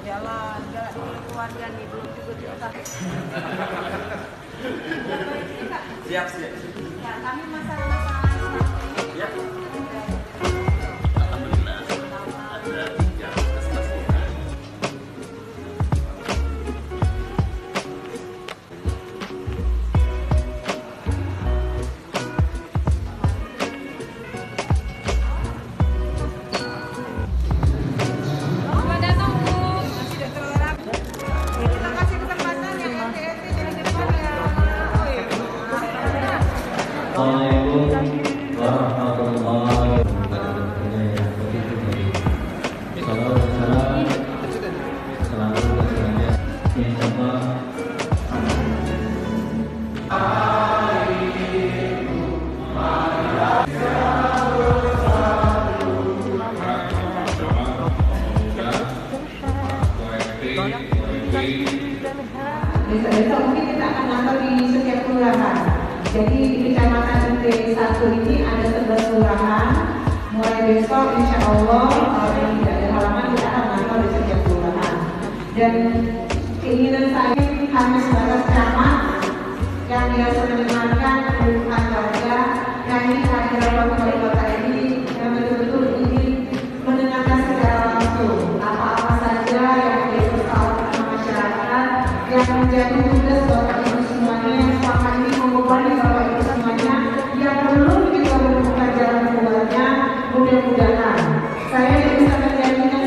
Jalan di keluarga nih belum juga kita. Siap. Ya, kami masalah-masalah seperti ini. Ya. Assalamualaikum warahmatullahi wabarakatuh. Besok mungkin kita akan nonton di setiap kelurahan. Jadi di Kecamatan D1 ini ada 11 kelurahan. Mulai besok insya Allah kalau yang tidak ada halaman kita akan nonton di setiap kelurahan. Dan keinginan saya hanya sebatas camat yang biasa mendengarkan kebutuhan warga nyanyi hadirat wali kota ini yang betul-betul ingin mendengarkan secara langsung apa-apa saja yang menjadi persoalan masyarakat yang menjadi tugas Bapak Ibu semuanya yang selama ini membebani Bapak Ibu semuanya yang belum kita menemukan jalan keluarnya. Mudah-mudahan saya bisa menjanjikan